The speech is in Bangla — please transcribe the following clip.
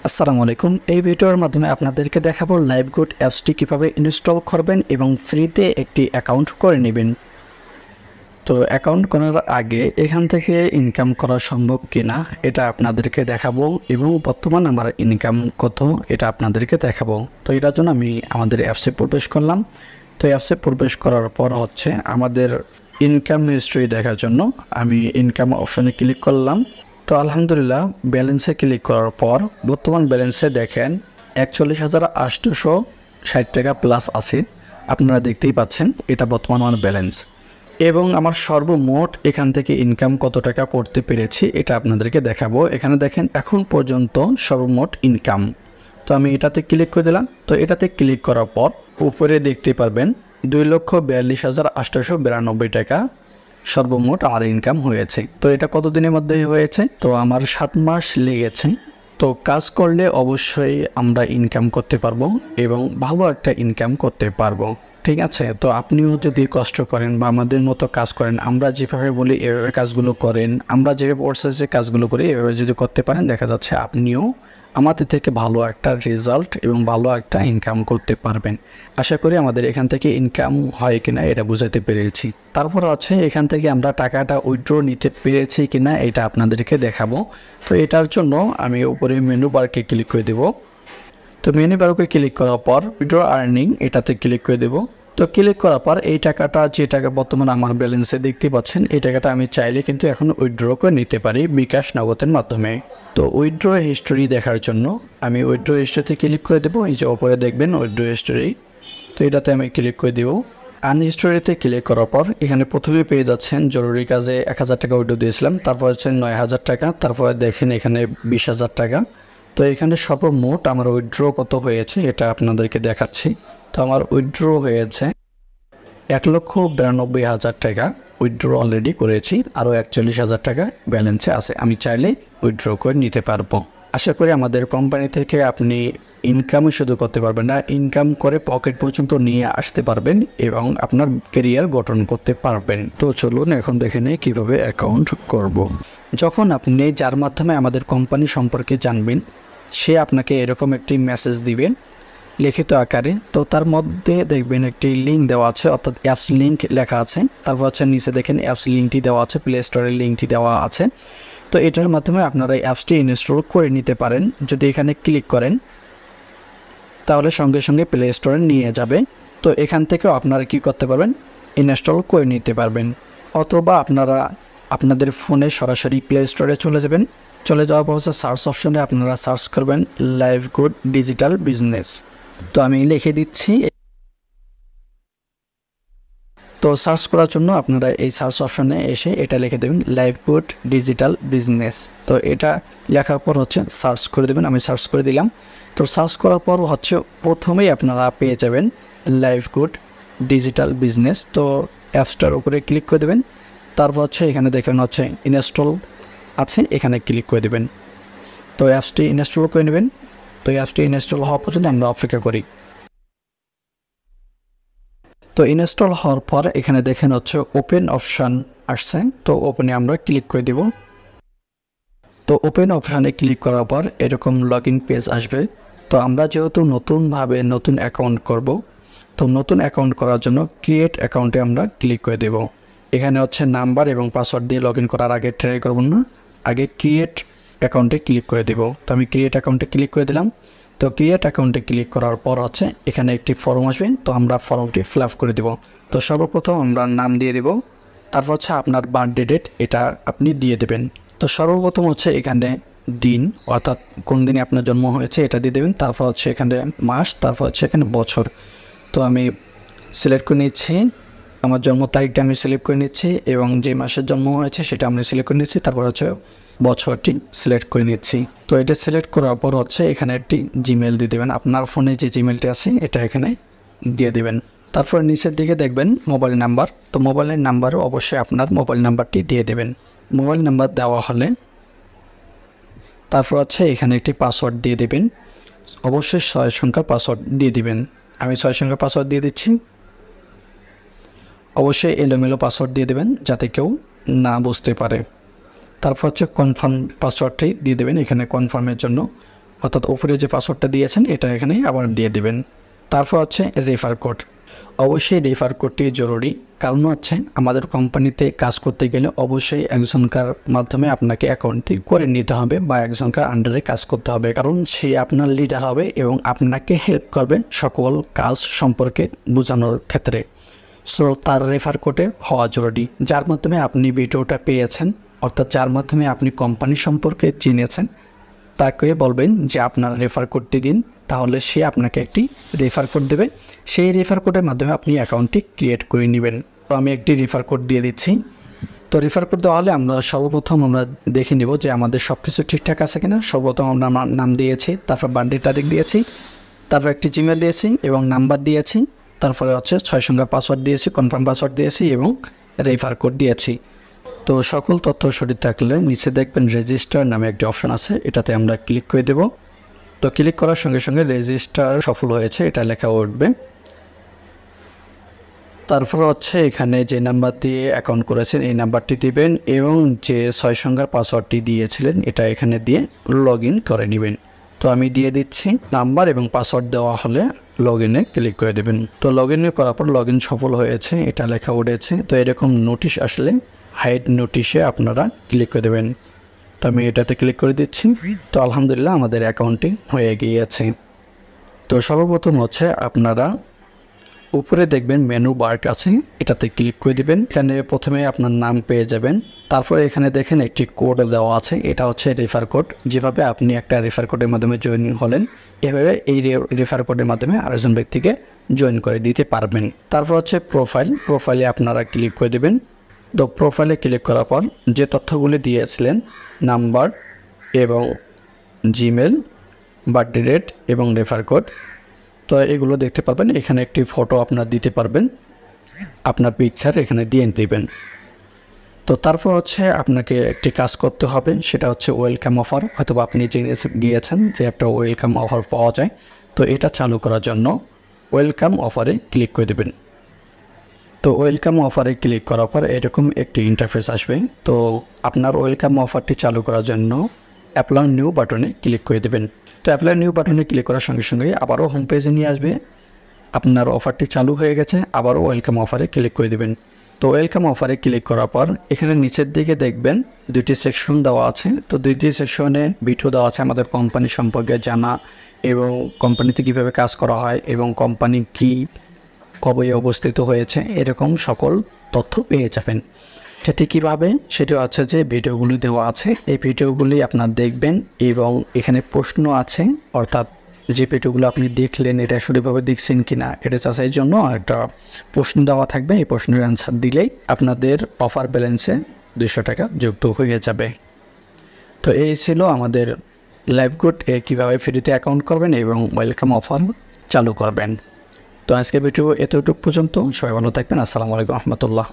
আসসালামু আলাইকুম। এই ভিডিওর মাধ্যমে আপনাদেরকে দেখাবো লাইভগুড অ্যাপসটি কীভাবে ইনস্টল করবেন এবং ফ্রিতে একটি অ্যাকাউন্ট করে নেবেন। তো অ্যাকাউন্ট করার আগে এখান থেকে ইনকাম করা সম্ভব কিনা এটা আপনাদেরকে দেখাবো এবং বর্তমান আমার ইনকাম কত এটা আপনাদেরকে দেখাবো। তো এটার জন্য আমি আমাদের অ্যাপসে প্রবেশ করলাম। তো অ্যাপসে প্রবেশ করার পর আমাদের ইনকাম হিস্ট্রি দেখার জন্য আমি ইনকাম অপশানে ক্লিক করলাম। তো আলহামদুলিল্লাহ ব্যালেন্সে ক্লিক করার পর বর্তমান ব্যালেন্সে দেখেন 41,860 টাকা প্লাস আছে। আপনারা দেখতেই পাচ্ছেন এটা বর্তমান আমার ব্যালেন্স এবং আমার সর্বমোট এখান থেকে ইনকাম কত টাকা করতে পেরেছি এটা আপনাদেরকে দেখাবো। এখানে দেখেন এখন পর্যন্ত সর্বমোট ইনকাম। তো আমি এটাতে ক্লিক করে দিলাম। তো এটাতে ক্লিক করার পর উপরে দেখতে পারবেন 2,42,892 টাকা সর্বমোট আমার ইনকাম হয়েছে। তো এটা কত দিনের মধ্যে হয়েছে? তো আমার 7 মাস লেগেছে। তো কাজ করলে অবশ্যই আমরা ইনকাম করতে পারবো এবং ভালো একটা ইনকাম করতে পারবো, ঠিক আছে? তো আপনিও যদি কষ্ট করেন বা আমাদের মতো কাজ করেন, আমরা যেভাবে বলি এভাবে কাজগুলো করেন, আমরা যেভাবে প্রসেসে কাজগুলো করি এভাবে যদি করতে পারেন, দেখা যাচ্ছে আপনিও আমাদের থেকে ভালো একটা রেজাল্ট এবং ভালো একটা ইনকাম করতে পারবেন। আশা করি আমাদের এখান থেকে ইনকাম হয় কিনা এটা বুঝাতে পেরেছি। তারপর এখান থেকে আমরা টাকাটা উইথড্র নিতে পেরেছি কিনা এটা আপনাদেরকে দেখাবো। তো এটার জন্য আমি উপরে মেনু বারকে ক্লিক করে দেব। তো মেনু বারকে ক্লিক করার পর উইথড্র আর্নিং এটাতে ক্লিক করে দেব। তো ক্লিক করার পর এই টাকাটা, যে টাকা বর্তমানে আমার ব্যালেন্সে দেখতে পাচ্ছেন, এই টাকাটা আমি চাইলে কিন্তু এখন উইথড্র করে নিতে পারি বিকাশ নগদের মাধ্যমে। তো উইথড্র হিস্টোরি দেখার জন্য আমি উইথড্র হিস্টোরিতে ক্লিক করে দেবো। এই যে ওপরে দেখবেন উইথড্র হিস্টোরি, তো এটাতে আমি ক্লিক করে দেবো। আর্ন হিস্টোরিতে ক্লিক করার পর এখানে প্রথমে পেয়ে যাচ্ছেন জরুরি কাজে 1,000 টাকা উইথড্র দিয়েছিলাম, তারপর হচ্ছে 9,000 টাকা, তারপরে দেখেন এখানে 20,000 টাকা। তো এখানে সর্বমোট আমার উইথড্র কত হয়েছে এটা আপনাদেরকে দেখাচ্ছি। তো আমার উইথড্র হয়েছে 1,92,000 টাকা উইথড্র অলরেডি করেছি, আরও 41,000 টাকা ব্যালেন্সে আছে। আমি চাইলে উইথড্র করে নিতে পারবো। আশা করি আমাদের কোম্পানি থেকে আপনি ইনকামই শুধু করতে পারবেন না, ইনকাম করে পকেট পর্যন্ত নিয়ে আসতে পারবেন এবং আপনার ক্যারিয়ার গঠন করতে পারবেন। তো চলুন এখন দেখে নিই কীভাবে অ্যাকাউন্ট করব। যখন আপনি যার মাধ্যমে আমাদের কোম্পানি সম্পর্কে জানবেন, সে আপনাকে এরকম একটি মেসেজ দিবেন লিখিত আকারে। তো তার মধ্যে দেখবেন একটি লিঙ্ক দেওয়া আছে, অর্থাৎ অ্যাপস লিঙ্ক লেখা আছে। তারপর নিচে দেখেন অ্যাপস লিঙ্কটি দেওয়া আছে, প্লে স্টোরের লিঙ্কটি দেওয়া আছে। তো এটার মাধ্যমে আপনারা অ্যাপসটি ইনস্টল করে নিতে পারেন। যদি এখানে ক্লিক করেন তাহলে সঙ্গে সঙ্গে প্লে স্টোরে নিয়ে যাবে। তো এখান থেকেও আপনারা কি করতে পারবেন, ইনস্টল করে নিতে পারবেন। অথবা আপনারা আপনাদের ফোনে সরাসরি প্লে স্টোরে চলে যাবেন। চলে যাওয়ার পর সার্চ অপশনে আপনারা সার্চ করবেন লাইভগুড ডিজিটাল বিজনেস। তো আমি লিখে দিচ্ছি। তো সার্চ করার জন্য আপনারা এই সার্চ অপশনে এসে এটা লিখে দেবেন লাইভগুড ডিজিটাল বিজনেস। তো এটা লেখার পর সার্চ করে দেবেন। আমি সার্চ করে দিলাম। তো সার্চ করার পর প্রথমেই আপনারা পেয়ে যাবেন লাইভগুড ডিজিটাল বিজনেস। তো অ্যাপসটার উপরে ক্লিক করে দেবেন। তারপর এখানে দেখেন ইনস্টল আছে, এখানে ক্লিক করে দেবেন। তো অ্যাপসটি ইনস্টল করে নেবেন। তো অ্যাপসটি ইনস্টল হওয়া পর্যন্ত আমরা অপেক্ষা করি। তো ইনস্টল হওয়ার পর এখানে দেখেন ওপেন অপশান আসছে। তো ওপেনে আমরা ক্লিক করে দেব। তো ওপেন অপশানে ক্লিক করার পর এরকম লগ ইন পেজ আসবে। তো আমরা যেহেতু নতুনভাবে নতুন অ্যাকাউন্ট করব, তো নতুন অ্যাকাউন্ট করার জন্য ক্রিয়েট অ্যাকাউন্টে আমরা ক্লিক করে দেব। এখানে নাম্বার এবং পাসওয়ার্ড দিয়ে লগ ইন করার আগে ট্রাই করব না, আগে ক্রিয়েট অ্যাকাউন্টে ক্লিক করে দেব। তো আমি ক্রিয়েট অ্যাকাউন্টে ক্লিক করে দিলাম। তো ক্রিয়েট অ্যাকাউন্টে ক্লিক করার পর এখানে একটি ফর্ম আসবে। তো আমরা ফর্মটি ফিল আপ করে দেব। তো সর্বপ্রথম আমরা নাম দিয়ে দেব। তারপর আপনার বার্থডে ডেট এটা আপনি দিয়ে দেবেন। তো সর্বপ্রথম এখানে দিন, অর্থাৎ কোন দিনে আপনার জন্ম হয়েছে এটা দিয়ে দেবেন। তারপর এখানে মাস, তারপর এখানে বছর। তো আমি সিলেক্ট করে নিচ্ছি, আমার জন্ম তারিখটা আমি সিলেক্ট করে নিচ্ছি এবং যে মাসের জন্ম হয়েছে সেটা আমি সিলেক্ট করে নিচ্ছি। তারপর বছরটি সিলেক্ট করে নিচ্ছি। তো এটা সিলেক্ট করার পর এখানে একটি জিমেল দিয়ে দেবেন। আপনার ফোনে যে জিমেলটি আছে এটা এখানে দিয়ে দেবেন। তারপর নিচের দিকে দেখবেন মোবাইল নাম্বার। তো মোবাইলের নাম্বারও অবশ্যই আপনার মোবাইল নাম্বারটি দিয়ে দেবেন। মোবাইল নাম্বার দেওয়া হলে তারপর এখানে একটি পাসওয়ার্ড দিয়ে দেবেন। অবশ্যই 6 সংখ্যার পাসওয়ার্ড দিয়ে দিবেন। আমি 6 সংখ্যার পাসওয়ার্ড দিয়ে দিচ্ছি। অবশ্যই এলোমেলো পাসওয়ার্ড দিয়ে দেবেন যাতে কেউ না বুঝতে পারে। তারপর কনফার্ম পাসওয়ার্ডটি দিয়ে দেবেন। এখানে কনফার্মের জন্য অর্থাৎ উপরে যে পাসওয়ার্ডটা দিয়েছেন এটা এখানে আবার দিয়ে দিবেন। তারপর হচ্ছে রেফার কোড। অবশ্যই রেফার কোডটি জরুরি, কারণ হচ্ছে আমাদের কোম্পানিতে কাজ করতে গেলে অবশ্যই একজনকার মাধ্যমে আপনাকে অ্যাকাউন্টটি করে নিতে হবে বা একজনকার আন্ডারে কাজ করতে হবে, কারণ সে আপনার লিডার হবে এবং আপনাকে হেল্প করবে সকল কাজ সম্পর্কে বোঝানোর ক্ষেত্রে। সো তার রেফার কোডে হওয়া জরুরি, যার মাধ্যমে আপনি ভিডিওটা পেয়েছেন, অর্থাৎ যার মাধ্যমে আপনি কোম্পানি সম্পর্কে চিনেছেন, তাকে বলবেন যে আপনার রেফার কোডটি দিন, তাহলে সে আপনাকে একটি রেফার কোড দেবে। সেই রেফার কোডের মাধ্যমে আপনি অ্যাকাউন্টটি ক্রিয়েট করে নেবেন। তো আমি একটি রেফার কোড দিয়ে দিচ্ছি। তো রেফার কোড দেওয়া হলে সর্বপ্রথম আমরা দেখে নেব যে আমাদের সব কিছু ঠিকঠাক আছে কিনা। সর্বপ্রথম আমরা আমার নাম দিয়েছি, তারপর বার্থডে তারিখ দিয়েছি, তারপর একটি জিমেল দিয়েছি এবং নাম্বার দিয়েছি, তারপরে হচ্ছে 6 সংখ্যার পাসওয়ার্ড দিয়েছি, কনফার্ম পাসওয়ার্ড দিয়েছি এবং রেফার কোড দিয়েছি। তো সকল তথ্য সঠিক থাকলে নিচে দেখবেন রেজিস্টার নামে একটি অপশন আছে, এটাতে আমরা ক্লিক করে দেব। তো ক্লিক করার সঙ্গে সঙ্গে রেজিস্টার সফল হয়েছে এটা লেখা উঠবে। তারপর হচ্ছে এখানে যে নাম্বার দিয়ে অ্যাকাউন্ট করেছেন এই নাম্বারটি দিবেন এবং যে 6 সংখ্যার পাসওয়ার্ডটি দিয়েছিলেন এটা এখানে দিয়ে লগ ইন করে নেবেন। তো আমি দিয়ে দিচ্ছি। নাম্বার এবং পাসওয়ার্ড দেওয়া হলে লগ ইনে ক্লিক করে দেবেন। তো লগ ইন করার পর লগ ইন সফল হয়েছে এটা লেখা উঠেছে। তো এরকম নোটিশ আসলে হাইড নোটিশে আপনারা ক্লিক করে দেবেন। তো আমি এটাতে ক্লিক করে দিচ্ছি। তো আলহামদুলিল্লাহ আমাদের অ্যাকাউন্টটি হয়ে গিয়েছে। তো সর্বপ্রথম হচ্ছে আপনারা উপরে দেখবেন মেনু বার আছে, এটাতে ক্লিক করে দিবেন। এখানে প্রথমে আপনার নাম পেয়ে যাবেন, তারপরে এখানে দেখেন একটি কোড দেওয়া আছে, এটা হচ্ছে রেফার কোড। যেভাবে আপনি একটা রেফার কোডের মাধ্যমে জয়েন হলেন, এভাবে এই রেফার কোডের মাধ্যমে আরেকজন ব্যক্তিকে জয়েন করে দিতে পারবেন। তারপর হচ্ছে প্রোফাইলে আপনারা ক্লিক করে দেবেন। তো প্রোফাইলে ক্লিক করার পর যে তথ্যগুলি দিয়েছিলেন, নাম্বার এবং জিমেল, বার্থডে ডেট এবং রেফার কোড, তো এগুলো দেখতে পারবেন। এখানে একটি ফটো আপনার দিতে পারবেন, আপনার পিকচার এখানে দিয়ে দিবেন। তো তারপর হচ্ছে আপনাকে একটি কাজ করতে হবে, সেটা হচ্ছে ওয়েলকাম অফার। হয়তো আপনি জেনে গিয়েছেন যে একটা ওয়েলকাম অফার পাওয়া যায়, তো এটা চালু করার জন্য ওয়েলকাম অফারে ক্লিক করে দেবেন। তো ওয়েলকাম অফারে ক্লিক করার পর এরকম একটি ইন্টারফেস আসবে। তো আপনার ওয়েলকাম অফারটি চালু করার জন্য অ্যাপ্লাই নিউ বাটনে ক্লিক করে দেবেন। তো অ্যাপ্লাই নিউ বাটনে ক্লিক করার সঙ্গে সঙ্গে আবারও হোম পেজে নিয়ে আসবে। আপনার অফারটি চালু হয়ে গেছে, আবারও ওয়েলকাম অফারে ক্লিক করে দেবেন। তো ওয়েলকাম অফারে ক্লিক করার পর এখানে নিচের দিকে দেখবেন দুইটি সেকশন দেওয়া আছে। তো দুইটি সেকশনে ভিডিও দেওয়া আছে আমাদের কোম্পানি সম্পর্কে জানা এবং কোম্পানিতে কীভাবে কাজ করা হয় এবং কোম্পানি কী, কবে অবস্থিত হয়েছে, এরকম সকল তথ্য পেয়ে যাবেন। সেটি কীভাবে, সেটি হচ্ছে যে ভিডিওগুলি দেওয়া আছে, এই ভিডিওগুলি আপনার দেখবেন এবং এখানে প্রশ্ন আছে, অর্থাৎ যে ভিডিওগুলো আপনি দেখলেন এটা সঠিকভাবে দেখছেন কিনা এটা যাচাইয়ের জন্য একটা প্রশ্ন দেওয়া থাকবে। এই প্রশ্নের অ্যান্সার দিলেই আপনাদের অফার ব্যালেন্সে 200 টাকা যুক্ত হয়ে যাবে। তো এই ছিল আমাদের লাইভগুড কীভাবে ফ্রিতে অ্যাকাউন্ট করবেন এবং ওয়েলকাম অফার চালু করবেন। তো আজকে ভিডিও এতটুকু পর্যন্ত। সবাই ভালো থাকবেন। আসসালামু আলাইকুম রহমতুল্লাহ।